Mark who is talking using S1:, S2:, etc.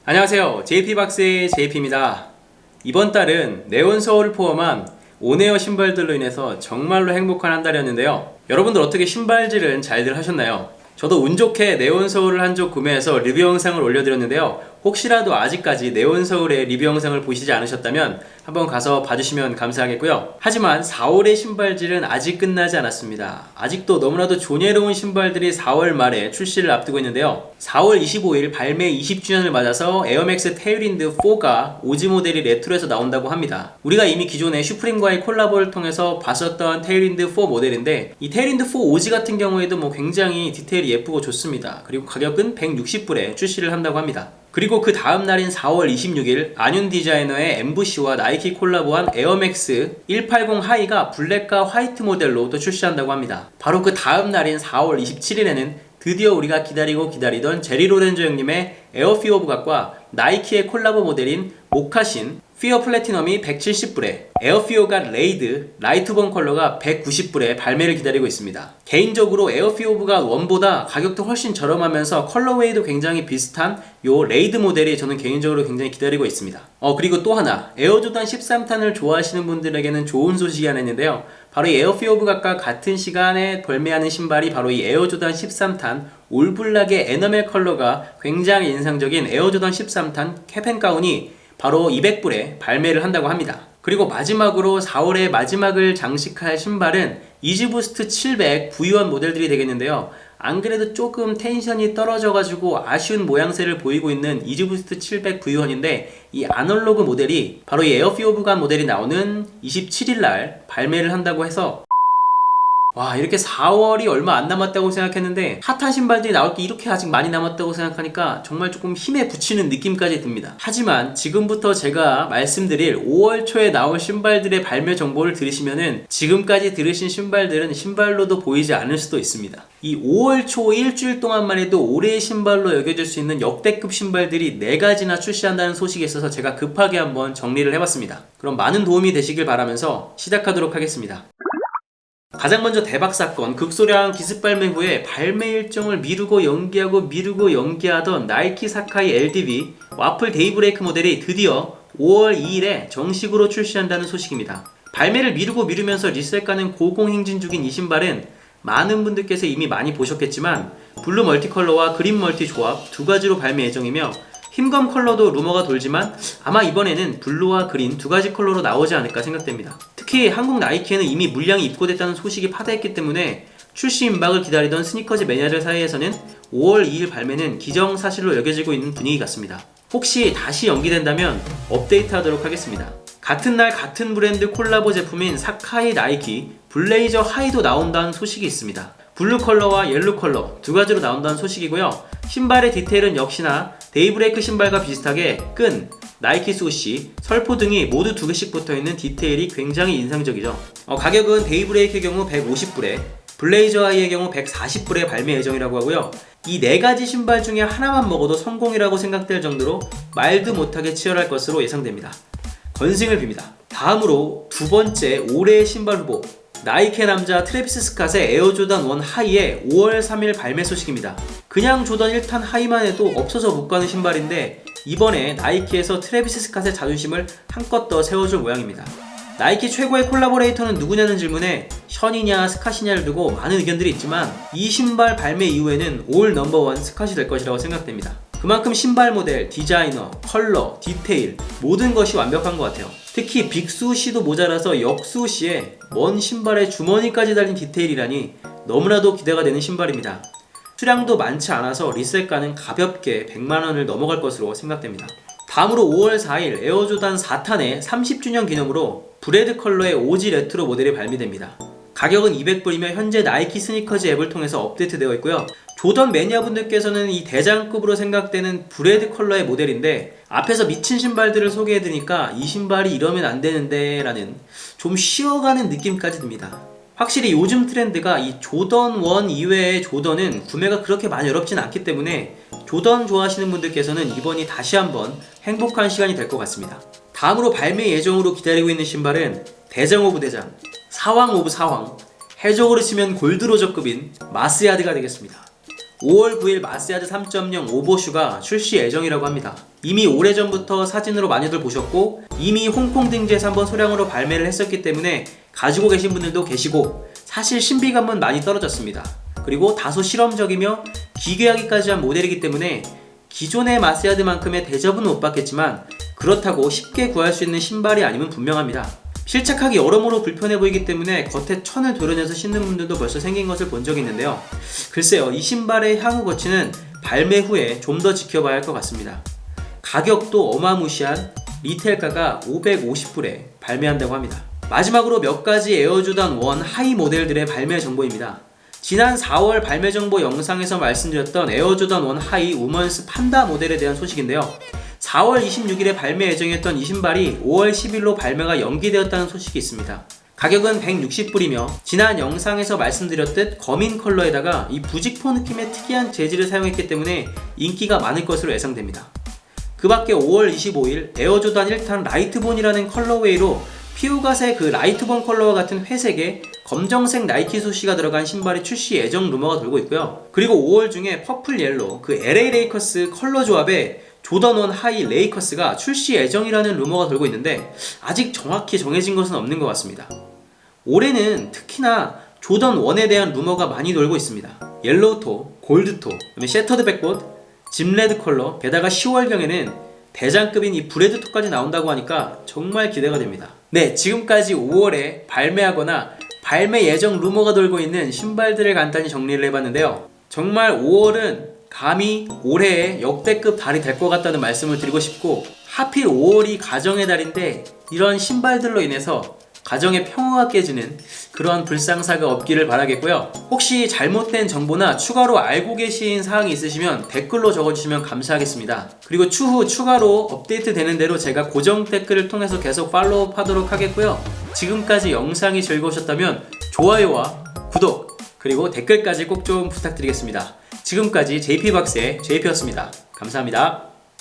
S1: 안녕하세요. JP박스의 JP입니다. 이번 달은 네온서울을 포함한 온에어 신발들로 인해서 정말로 행복한 한 달이었는데요. 여러분들 어떻게 신발질은 잘들 하셨나요? 저도 운 좋게 네온서울을 한 쪽 구매해서 리뷰 영상을 올려드렸는데요. 혹시라도 아직까지 네온서울의 리뷰 영상을 보시지 않으셨다면 한번 가서 봐주시면 감사하겠고요. 하지만 4월의 신발질은 아직 끝나지 않았습니다. 아직도 너무나도 조녀로운 신발들이 4월 말에 출시를 앞두고 있는데요. 4월 25일 발매 20주년을 맞아서 에어맥스 테일윈드 4가 오지 모델이 레트로에서 나온다고 합니다. 우리가 이미 기존에 슈프림과의 콜라보를 통해서 봤었던 테일윈드 4 모델인데 이 테일윈드 4 오지 같은 경우에도 굉장히 디테일이 예쁘고 좋습니다. 그리고 가격은 160불에 출시를 한다고 합니다. 그리고 그 다음 날인 4월 26일 안윤 디자이너의 엠부시와 나이키 콜라보한 에어맥스 180 하이가 블랙과 화이트 모델로 또 출시한다고 합니다. 바로 그 다음 날인 4월 27일에는 드디어 우리가 기다리던 제리 로렌조 형님의 에어 피어 부각과 나이키의 콜라보 모델인 모카신 피어 플래티넘이 170불에 에어피어가 레이드 라이트본 컬러가 190불에 발매를 기다리고 있습니다. 개인적으로 에어피어가 원보다 가격도 훨씬 저렴하면서 컬러웨이도 굉장히 비슷한 요 레이드 모델이 저는 개인적으로 굉장히 기다리고 있습니다. 그리고 또 하나 에어조단 13탄을 좋아하시는 분들에게는 좋은 소식이 하나 있는데요. 바로 이 에어피어부각과 같은 시간에 발매하는 신발이 바로 이 에어조단 13탄 올블락의 에너멜 컬러가 굉장히 인상적인 에어조단 13탄 캡앤가운이 바로 200불에 발매를 한다고 합니다. 그리고 마지막으로 4월의 마지막을 장식할 신발은 이지부스트 700 V1 모델들이 되겠는데요. 안 그래도 조금 텐션이 떨어져가지고 아쉬운 모양새를 보이고 있는 이지부스트 700 V1인데 이 아날로그 모델이 바로 이 에어피어부간 모델이 나오는 27일날 발매를 한다고 해서 와, 이렇게 4월이 얼마 안 남았다고 생각했는데 핫한 신발들이 나올 게 이렇게 아직 많이 남았다고 생각하니까 정말 조금 힘에 부치는 느낌까지 듭니다. 하지만 지금부터 제가 말씀드릴 5월 초에 나올 신발들의 발매 정보를 들으시면은 지금까지 들으신 신발들은 신발로도 보이지 않을 수도 있습니다. 이 5월 초 일주일 동안만 해도 올해의 신발로 여겨질 수 있는 역대급 신발들이 4가지나 출시한다는 소식이 있어서 제가 급하게 한번 정리를 해봤습니다. 그럼 많은 도움이 되시길 바라면서 시작하도록 하겠습니다. 가장 먼저 대박사건, 극소량 기습 발매 후에 발매 일정을 미루고 연기하던 나이키 사카이 LDV 와플 데이브레이크 모델이 드디어 5월 2일에 정식으로 출시한다는 소식입니다. 발매를 미루면서 리셀가는 고공행진 중인 이 신발은 많은 분들께서 이미 많이 보셨겠지만 블루 멀티컬러와 그린 멀티 조합 2가지로 발매 예정이며 흰검 컬러도 루머가 돌지만 아마 이번에는 블루와 그린 2가지 컬러로 나오지 않을까 생각됩니다. 특히 한국 나이키에는 이미 물량이 입고됐다는 소식이 파다했기 때문에 출시 임박을 기다리던 스니커즈 매니아들 사이에서는 5월 2일 발매는 기정사실로 여겨지고 있는 분위기 같습니다. 혹시 다시 연기된다면 업데이트하도록 하겠습니다. 같은 날 같은 브랜드 콜라보 제품인 사카이 나이키 블레이저 하이도 나온다는 소식이 있습니다. 블루 컬러와 옐로 컬러 2가지로 나온다는 소식이고요. 신발의 디테일은 역시나 데이브레이크 신발과 비슷하게 끈, 나이키 수시, 설포 등이 모두 2개씩 붙어있는 디테일이 굉장히 인상적이죠. 가격은 데이브레이크의 경우 150불에 블레이저 하이의 경우 140불에 발매 예정이라고 하고요. 이 4가지 신발 중에 하나만 먹어도 성공이라고 생각될 정도로 말도 못하게 치열할 것으로 예상됩니다. 건승을 빕니다. 다음으로 두 번째 올해의 신발 후보 나이키 남자 트래비스 스캇의 에어조단 1 하이의 5월 3일 발매 소식입니다. 그냥 조던 1탄 하이만 해도 없어서 못 가는 신발인데 이번에 나이키에서 트래비스 스캇의 자존심을 한껏 더 세워줄 모양입니다. 나이키 최고의 콜라보레이터는 누구냐는 질문에 션이냐 스캇이냐를 두고 많은 의견들이 있지만 이 신발 발매 이후에는 올 넘버원 스캇이 될 것이라고 생각됩니다. 그만큼 신발 모델, 디자이너, 컬러, 디테일 모든 것이 완벽한 것 같아요. 특히 빅수시도 모자라서 역수시에 먼 신발에 주머니까지 달린 디테일이라니 너무나도 기대가 되는 신발입니다. 수량도 많지 않아서 리셀가는 가볍게 100만원을 넘어갈 것으로 생각됩니다. 다음으로 5월 4일 에어조단 4탄의 30주년 기념으로 브레드 컬러의 오지 레트로 모델이 발매됩니다. 가격은 200불이며 현재 나이키 스니커즈 앱을 통해서 업데이트되어 있고요. 조던 매니아분들께서는 이 대장급으로 생각되는 브레드 컬러의 모델인데 앞에서 미친 신발들을 소개해드리니까 이 신발이 이러면 안 되는데 라는 좀 쉬어가는 느낌까지 듭니다. 확실히 요즘 트렌드가 이 조던 1 이외의 조던은 구매가 그렇게 많이 어렵진 않기 때문에 조던 좋아하시는 분들께서는 이번이 다시 한번 행복한 시간이 될 것 같습니다. 다음으로 발매 예정으로 기다리고 있는 신발은 대장 오브 대장, 사왕 오브 사왕, 해적으로 치면 골드로저급인 마스야드가 되겠습니다. 5월 9일 마스야드 3.0 오버슈가 출시 예정이라고 합니다. 이미 오래전부터 사진으로 많이들 보셨고 이미 홍콩 등지에서 한번 소량으로 발매를 했었기 때문에 가지고 계신 분들도 계시고 사실 신비감은 많이 떨어졌습니다. 그리고 다소 실험적이며 기괴하기까지 한 모델이기 때문에 기존의 마스야드만큼의 대접은 못 받겠지만 그렇다고 쉽게 구할 수 있는 신발이 아님은 분명합니다. 실착하기 여러모로 불편해 보이기 때문에 겉에 천을 도려내서 신는 분들도 벌써 생긴 것을 본 적이 있는데요. 글쎄요, 이 신발의 향후 거치는 발매 후에 좀 더 지켜봐야 할 것 같습니다. 가격도 어마무시한 리테일가가 550불에 발매한다고 합니다. 마지막으로 몇 가지 에어조단 1 하이 모델들의 발매 정보입니다. 지난 4월 발매 정보 영상에서 말씀드렸던 에어조단 1 하이 우먼스 판다 모델에 대한 소식인데요. 4월 26일에 발매 예정이었던 이 신발이 5월 10일로 발매가 연기되었다는 소식이 있습니다. 가격은 160불이며 지난 영상에서 말씀드렸듯 거민 컬러에다가 이 부직포 느낌의 특이한 재질을 사용했기 때문에 인기가 많을 것으로 예상됩니다. 그 밖에 5월 25일 에어조단 1탄 라이트본이라는 컬러웨이로 피우갓의 그 라이트본 컬러와 같은 회색에 검정색 나이키 소시가 들어간 신발이 출시 예정 루머가 돌고 있고요. 그리고 5월 중에 퍼플 옐로 그 LA 레이커스 컬러 조합에 조던 1 하이 레이커스가 출시 예정이라는 루머가 돌고 있는데 아직 정확히 정해진 것은 없는 것 같습니다. 올해는 특히나 조던 1에 대한 루머가 많이 돌고 있습니다. 옐로우토, 골드토, 그다음에 셔터드 백봇, 짐레드 컬러, 게다가 10월경에는 대장급인 이 브레드토까지 나온다고 하니까 정말 기대가 됩니다. 네, 지금까지 5월에 발매하거나 발매 예정 루머가 돌고 있는 신발들을 간단히 정리를 해봤는데요. 정말 5월은 감히 올해의 역대급 달이 될 것 같다는 말씀을 드리고 싶고, 하필 5월이 가정의 달인데 이런 신발들로 인해서 가정의 평화가 깨지는 그런 불상사가 없기를 바라겠고요. 혹시 잘못된 정보나 추가로 알고 계신 사항이 있으시면 댓글로 적어주시면 감사하겠습니다. 그리고 추후 추가로 업데이트 되는 대로 제가 고정 댓글을 통해서 계속 팔로우업 하도록 하겠고요. 지금까지 영상이 즐거우셨다면 좋아요와 구독 그리고 댓글까지 꼭 좀 부탁드리겠습니다. 지금까지 JP박스의 JP였습니다. 감사합니다.